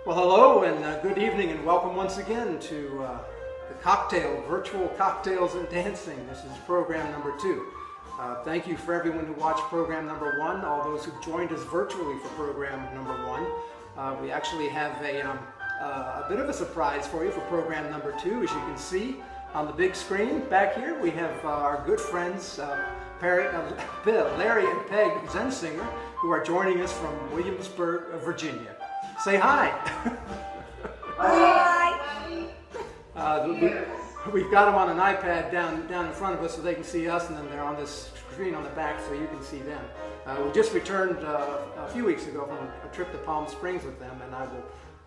Well, hello and good evening and welcome once again to the Virtual Cocktails and Dancing. This is program number 2. Thank you for everyone who watched program number 1, all those who joined us virtually for program number 1. We actually have a bit of a surprise for you for program number 2. As you can see on the big screen back here, we have our good friends Larry and Peg Zensinger, who are joining us from Williamsburg, Virginia. Say hi. Hi. We've got them on an iPad down in front of us so they can see us, and then they're on this screen on the back so you can see them. We just returned a few weeks ago from a trip to Palm Springs with them, and I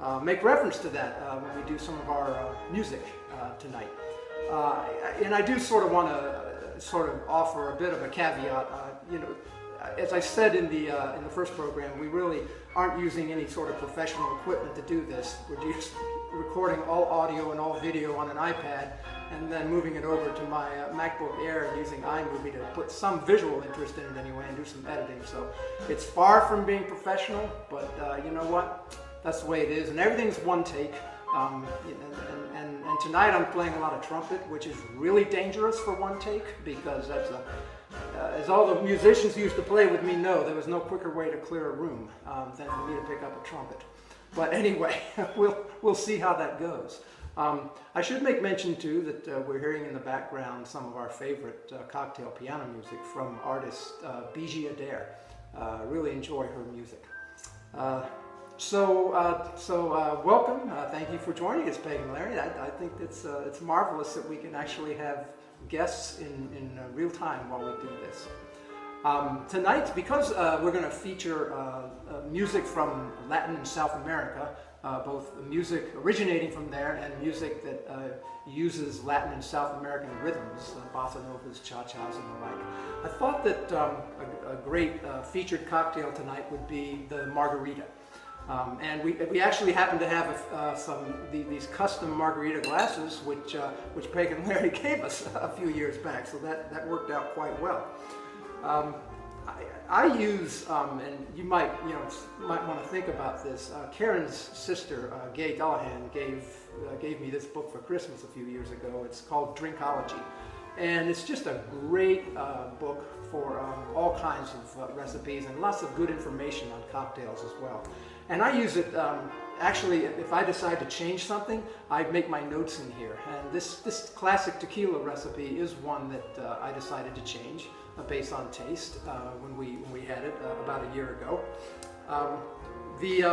will make reference to that when we do some of our music tonight. And I do sort of want to offer a bit of a caveat. As I said in the first program, we really aren't using any sort of professional equipment to do this. We're just recording all audio and all video on an iPad and then moving it over to my MacBook Air and using iMovie to put some visual interest in it anyway and do some editing. So it's far from being professional, but you know what? That's the way it is, and everything's one take. And tonight I'm playing a lot of trumpet, which is really dangerous for one take, because that's as all the musicians who used to play with me know, there was no quicker way to clear a room than for me to pick up a trumpet. But anyway, we'll see how that goes. I should make mention too that we're hearing in the background some of our favorite cocktail piano music from artist Bijie Adair. Really enjoy her music. So welcome. Thank you for joining us, Peg and Larry. I think it's marvelous that we can actually have guests in real time while we do this. Tonight, because we're going to feature music from Latin and South America, both music originating from there and music that uses Latin and South American rhythms, bossa novas, cha-chas, and the like. I thought that a great featured cocktail tonight would be the Marguarita. And we actually happen to have these custom Marguarita glasses, which Peg and Larry gave us a few years back, so that worked out quite well. I use, and you might want to think about this. Karen's sister, Gay Dullahan, gave me this book for Christmas a few years ago. It's called Drinkology, and it's just a great book for all kinds of recipes and lots of good information on cocktails as well. And I use it, actually, if I decide to change something, I make my notes in here. And this classic tequila recipe is one that I decided to change based on taste when we had it about a year ago. The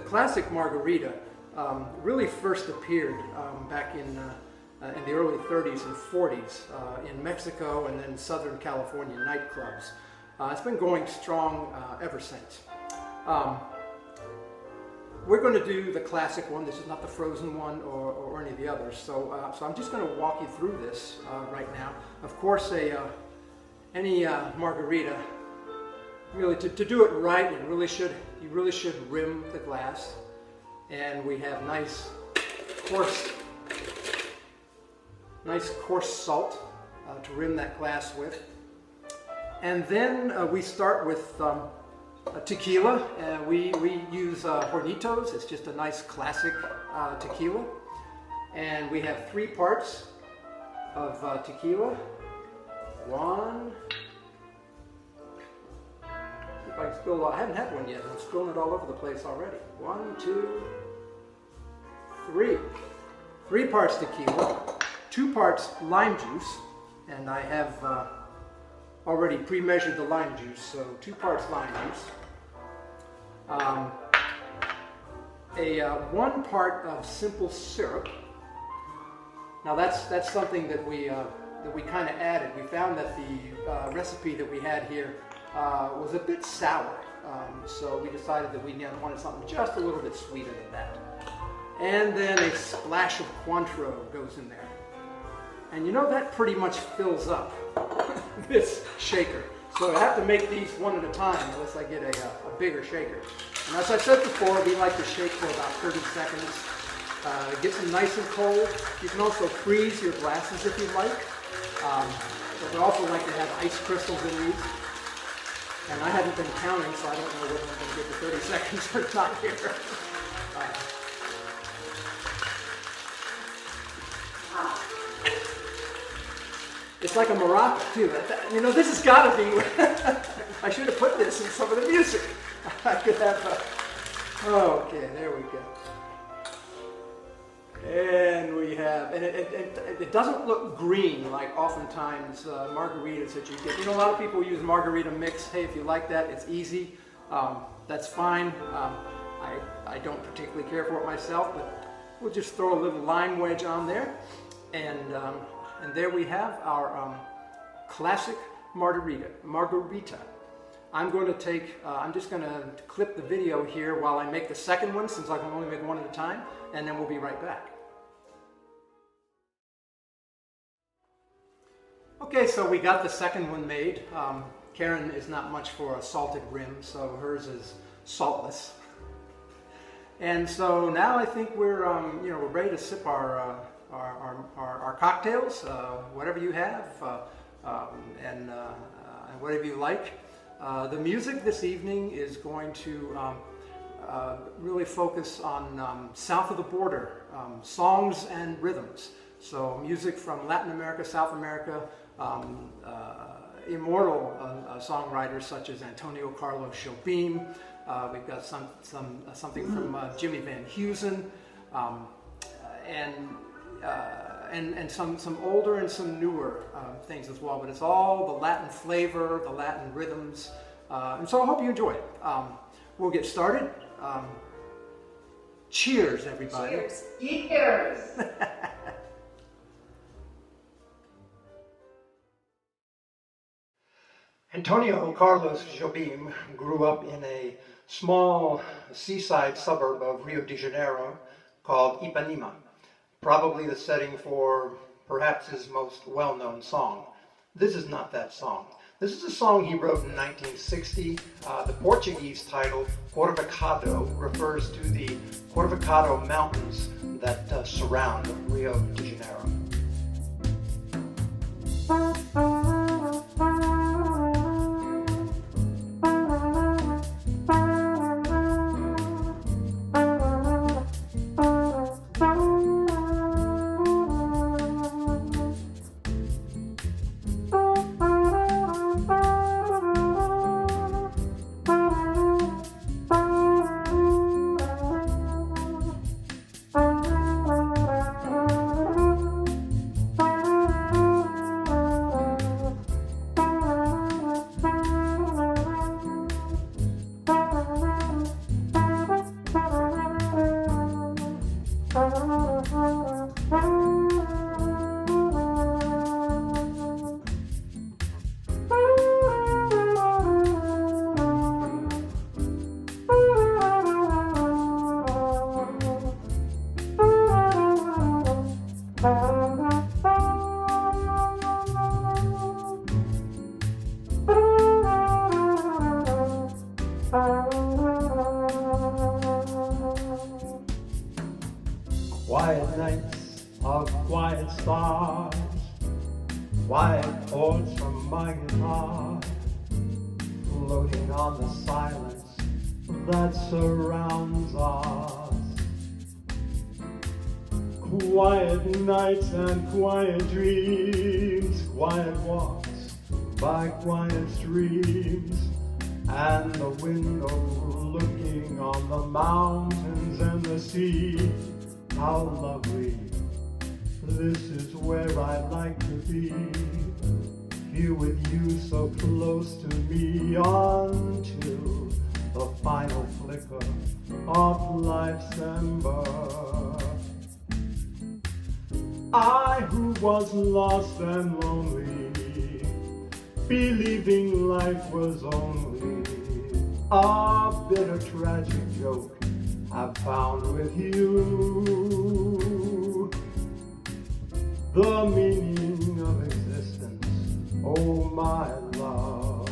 classic Marguarita really first appeared back in the early 30s and 40s in Mexico and then Southern California nightclubs. It's been going strong ever since. We're going to do the classic one. This is not the frozen one or any of the others. So I'm just going to walk you through this right now. Of course, any Margarita, really to do it right, you really should rim the glass, and we have nice coarse salt to rim that glass with. And then we start with tequila. We use Hornitos. It's just a nice classic tequila. And we have 3 parts of tequila. One. If I can spill, I haven't had one yet. I'm spilling it all over the place already. 1, 2, 3. 3 parts tequila. 2 parts lime juice. And I have already pre-measured the lime juice, so 2 parts lime juice. 1 part of simple syrup. Now that's something that we kind of added. We found that the recipe that we had here was a bit sour, so we decided that we wanted something just a little bit sweeter than that. And then a splash of Cointreau goes in there. And you know, that pretty much fills up this shaker. So I have to make these one at a time unless I get a bigger shaker. And as I said before, we like to shake for about 30 seconds. Get them nice and cold. You can also freeze your glasses if you like. But we also like to have ice crystals in these. And I haven't been counting, so I don't know whether I'm going to get to 30 seconds or not here. It's like a maraca too. You know, this has got to be. I should have put this in some of the music. I could have. Okay, there we go. And we have, and it doesn't look green like oftentimes margaritas that you get. You know, a lot of people use margarita mix. Hey, if you like that, it's easy. That's fine. I don't particularly care for it myself, but we'll just throw a little lime wedge on there, and there we have our classic Marguarita. I'm going to take, I'm just going to clip the video here while I make the second one, since I can only make one at a time, and then we'll be right back. Okay, so we got the second one made. Karen is not much for a salted rim, so hers is saltless. And so now I think we're, you know, we're ready to sip our cocktails, whatever you have, and whatever you like. The music this evening is going to really focus on south of the border, songs and rhythms. So music from Latin America, South America, immortal songwriters such as Antonio Carlos Jobim. We've got something from Jimmy Van Heusen, and some older and some newer things as well. But it's all the Latin flavor, the Latin rhythms, and so I hope you enjoy it. We'll get started. Cheers, everybody. Cheers. Cheers. Antonio Carlos Jobim grew up in a small seaside suburb of Rio de Janeiro called Ipanema, probably the setting for perhaps his most well-known song. This is not that song. This is a song he wrote in 1960. The Portuguese title, Corvocado, refers to the Corvocado Mountains that surround Rio de Janeiro. Quiet nights of quiet stars, quiet chords from my guitar, floating on the silence that surrounds us. Quiet nights and quiet dreams, quiet walks by quiet streams, and the window looking on the mountains and the sea. How lovely, this is where I'd like to be, here with you so close to me, until the final flicker of life's ember. I who was lost and lonely, believing life was only a bitter tragic joke, I've found with you the meaning of existence, oh my love.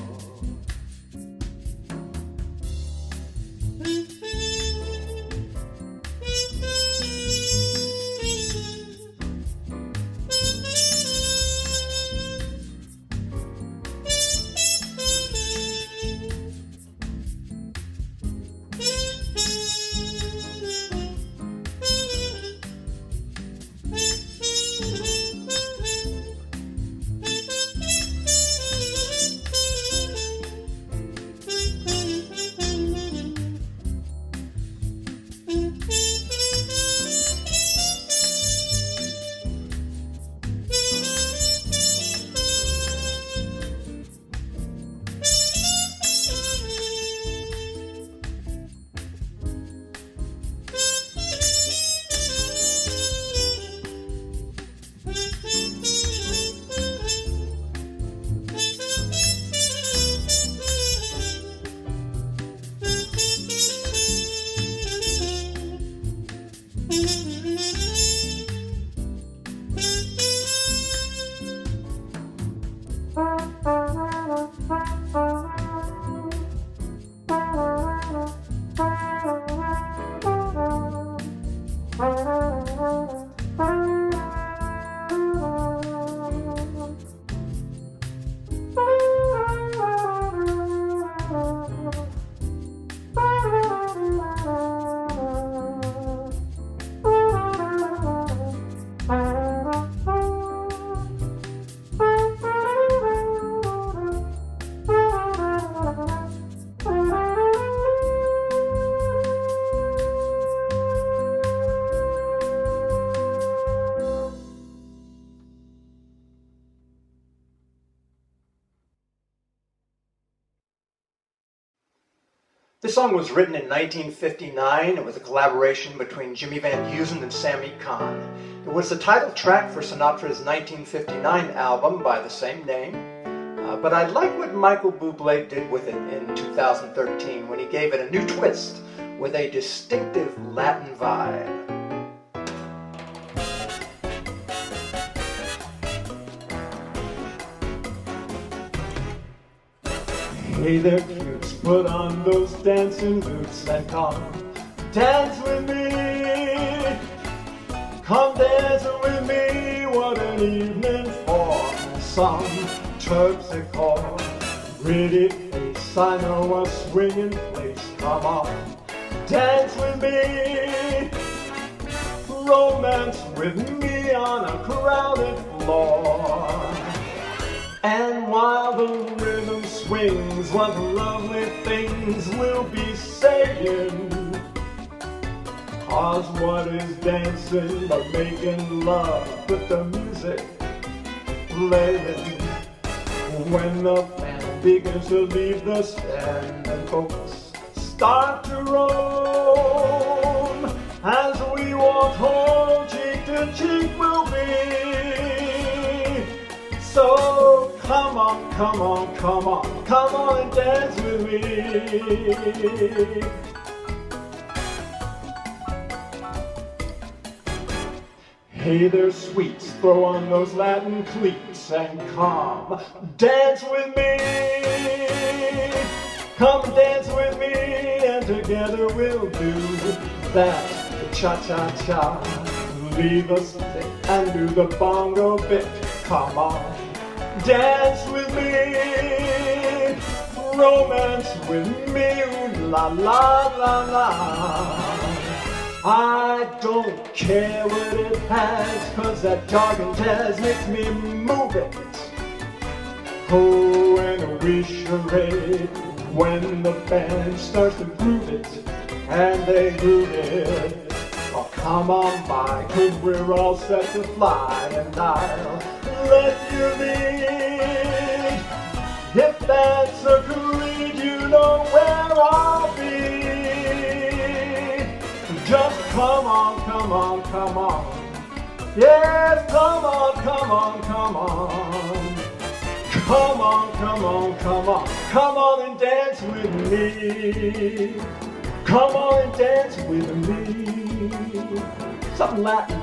This song was written in 1959. It was a collaboration between Jimmy Van Heusen and Sammy Cahn. It was the title track for Sinatra's 1959 album by the same name. But I like what Michael Bublé did with it in 2013 when he gave it a new twist with a distinctive Latin vibe. Hey there, cutes, put on those dancing boots and come dance with me. Come dance with me, what an evening for some terpsichore. Pretty face, I know a swinging place, come on, dance with me. Romance with me on a crowded floor. And while the rhythm swings, what lovely things we'll be saying. 'Cause what is dancing but making love with the music playing? When the band begins to leave the stand and folks start to roam, as we walk home, cheek to cheek we'll be. So come on, come on, come on, come on and dance with me. Hey there, sweets, throw on those Latin cleats and come dance with me. Come dance with me and together we'll do that cha-cha-cha. Leave us and do the bongo bit. Come on, dance with me, romance with me, ooh la la la la. I don't care what it has, 'cause that jargon jazz makes me move it. Oh, and we charade when the band starts to groove it, and they groove it. Oh, come on by, 'cause we're all set to fly, and I'll let you lead. If that's agreed, you know where I'll be. Just come on, come on, come on. Yes, come on, come on, come on. Come on, come on, come on. Come on and dance with me. Come on and dance with me. Something Latin,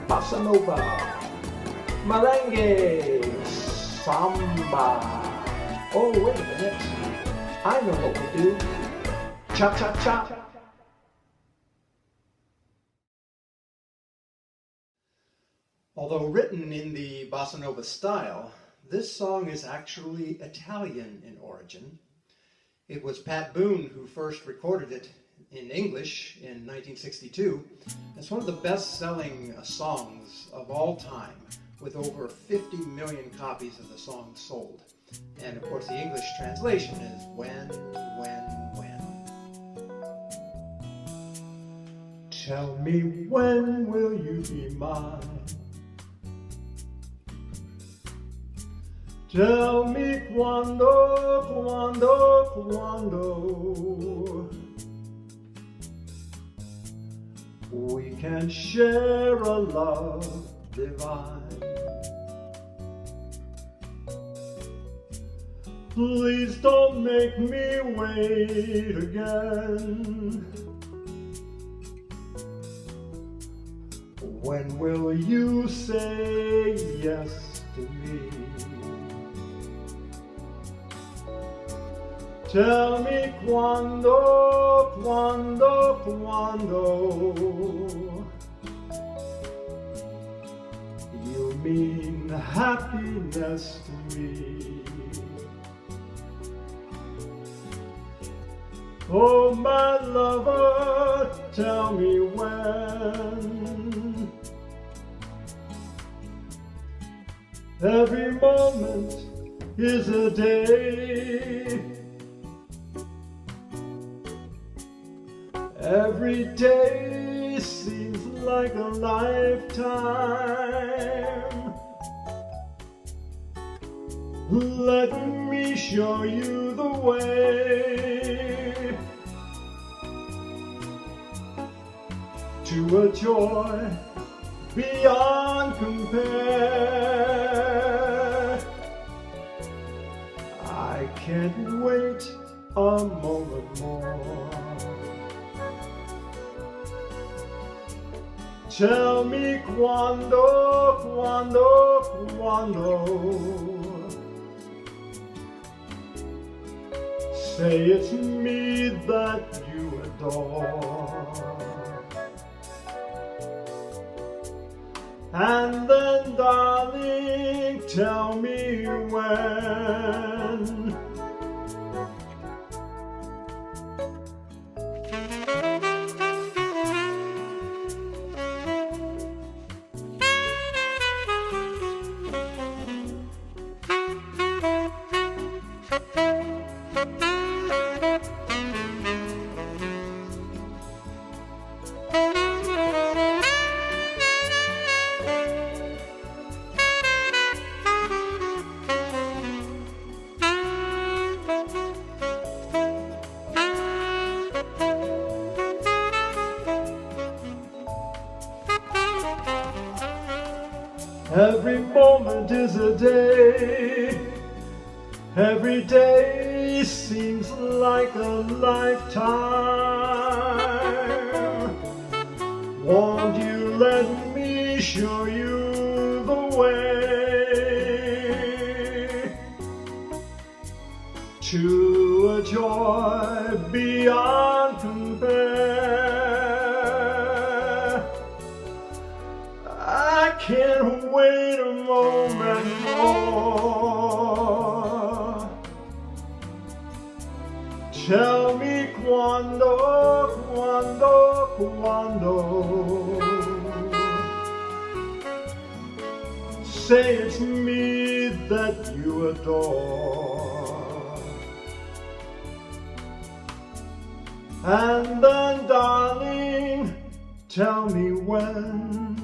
bossa nova, merengue, samba. Oh, wait a minute. I know what we do. Cha-cha-cha. Although written in the bossa nova style, this song is actually Italian in origin. It was Pat Boone who first recorded it in English in 1962. It's one of the best-selling songs of all time, with over 50 million copies of the song sold. And of course the English translation is when. Tell me, when will you be mine? Tell me quando, quando, quando we can share a love divine. Please don't make me wait again. When will you say yes to me? Tell me quando, quando, quando you mean happiness to me. Oh, my lover, tell me when. Every moment is a day. Every day seems like a lifetime. Let me show you the way. to a joy beyond compare. I can't wait a moment more. Tell me quando, quando, quando. Say it's me that you adore. And then, darling, tell me when. Every moment is a day. Every day seems like a lifetime. Won't you let me show you the way to a joy beyond compare? I can't wait a moment more. Tell me quando, quando, quando. Say it's me that you adore. And then, darling, tell me when.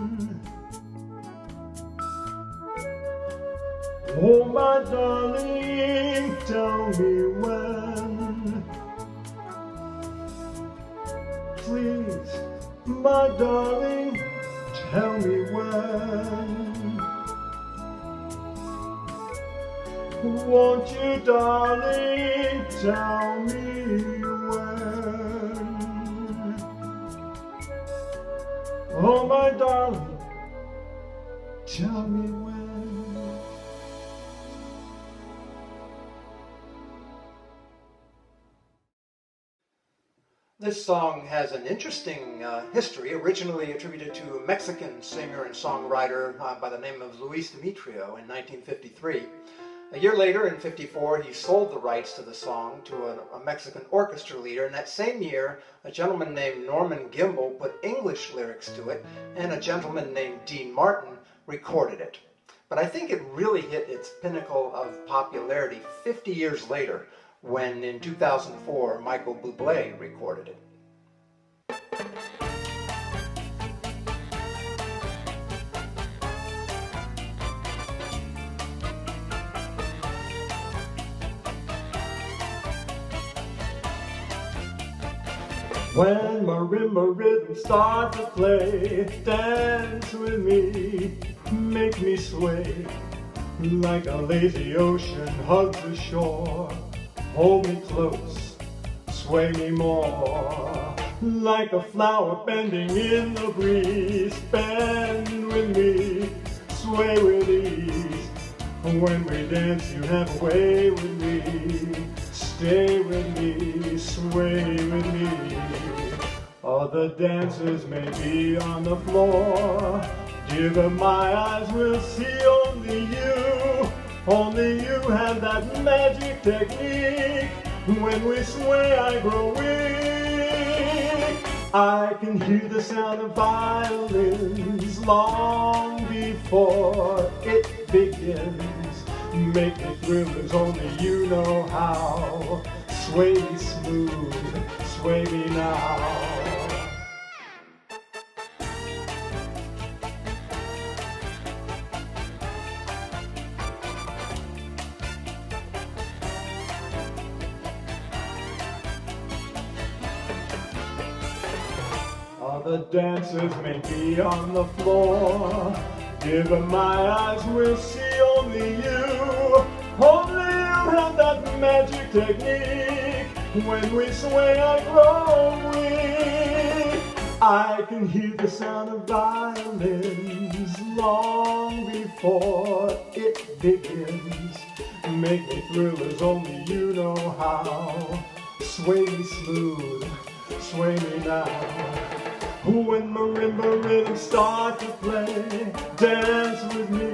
Oh, my darling, tell me when. Please, my darling, tell me when. Won't you, darling, tell me when? Oh, my darling, tell me when. This song has an interesting history, originally attributed to a Mexican singer and songwriter by the name of Luis Demetrio in 1953. A year later, in 54, he sold the rights to the song to a Mexican orchestra leader, and that same year, a gentleman named Norman Gimbel put English lyrics to it, and a gentleman named Dean Martin recorded it. But I think it really hit its pinnacle of popularity 50 years later, when in 2004 Michael Bublé recorded it. When marimba rhythms start to play, dance with me, make me sway, like a lazy ocean hugs the shore. Hold me close, sway me more, like a flower bending in the breeze. Bend with me, sway with ease. When we dance, you have a way with me. Stay with me, sway with me. Other dancers may be on the floor, dear, but my eyes will see only you. Only you have that magic technique. When we sway, I grow weak. I can hear the sound of violins long before it begins. Make me thrill as only you know how. Sway me smooth, sway me now. the dancers may be on the floor. Given my eyes will see only you. Only you have that magic technique. When we sway I grow weak. I can hear the sound of violins long before it begins. Make me thrill as only you know how. Sway me smooth, sway me now. When marimba rhythms start to play, dance with me,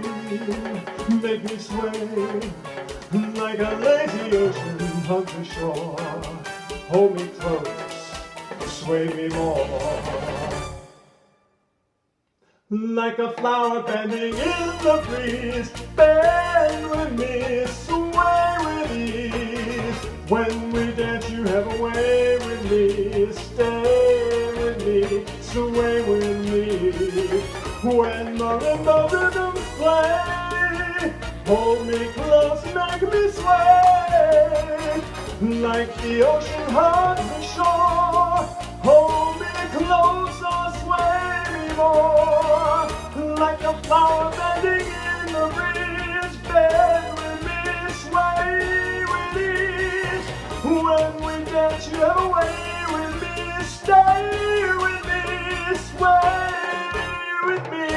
make me sway. Like a lazy ocean hug the shore. Hold me close, sway me more. Like a flower bending in the breeze, bend with me, sway with ease. When we dance you have a way with me, stay with me, sway with me. When marimba rhythms play, hold me close, make me sway. Like the ocean hugs the shore, hold me close or sway me more. Like a flower bending in the breeze, bend with me, sway with ease. When we dance you have a way with me, stay with me, sway with me.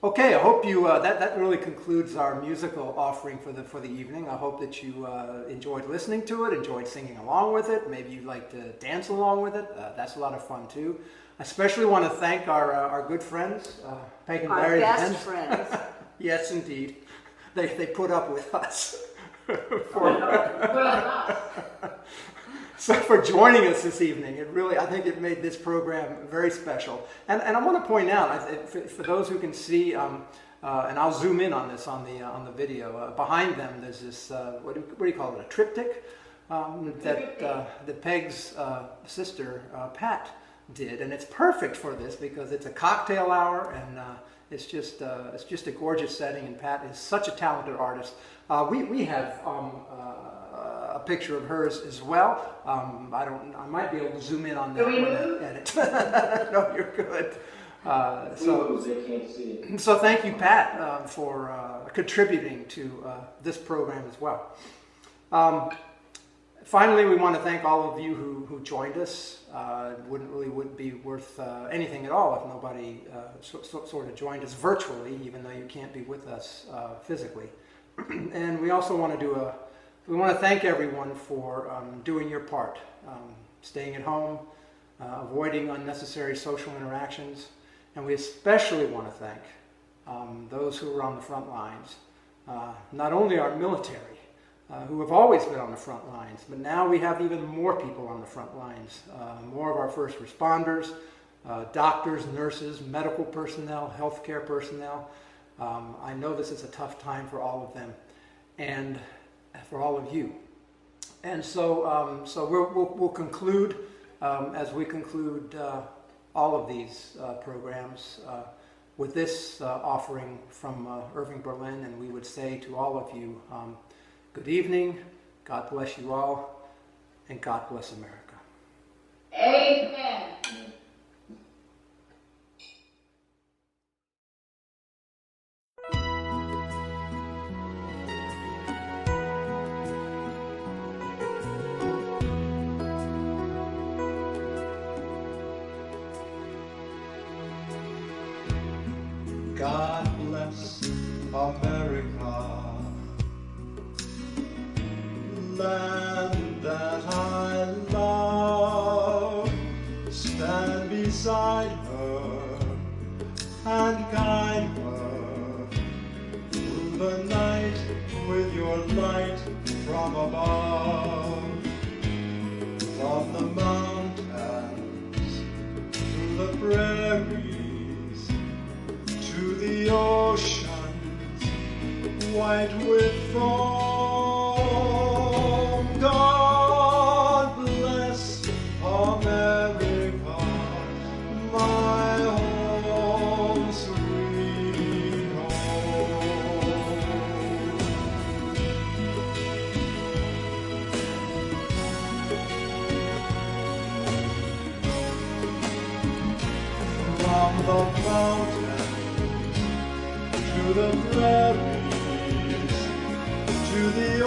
Okay, I hope you, that really concludes our musical offering for the evening. I hope that you enjoyed listening to it, enjoyed singing along with it. Maybe you'd like to dance along with it. That's a lot of fun too. I especially want to thank our good friends, Peg and Larry. Our best friends. Yes, indeed. They put up with us. So for joining us this evening, I think it made this program very special. And I want to point out, for those who can see, and I'll zoom in on this on the video. Behind them, there's this what do you call it? A triptych that Peg's sister Pat did, and it's perfect for this because it's a cocktail hour, and it's just a gorgeous setting. And Pat is such a talented artist. We have a picture of hers as well. I might be able to zoom in on that when I edit. No, you're good. So thank you, Pat, for contributing to this program as well. Finally, we want to thank all of you who joined us. It wouldn't be worth anything at all if nobody sort of joined us virtually, even though you can't be with us physically. And we also want to thank everyone for doing your part, staying at home, avoiding unnecessary social interactions, and we especially want to thank those who are on the front lines, not only our military, who have always been on the front lines, but now we have even more people on the front lines, more of our first responders, doctors, nurses, medical personnel, healthcare personnel. I know this is a tough time for all of them, and for all of you. And so we'll conclude, as we conclude all of these programs, with this offering from Irving Berlin, and we would say to all of you, good evening, God bless you all, and God bless America. Amen. God bless America, land that I love. Stand beside her and guide her through the night with your light from above. From the mountains to the prairies, to the oceans white with foam. God bless America, my home sweet home. from the mountain to the prairies, to the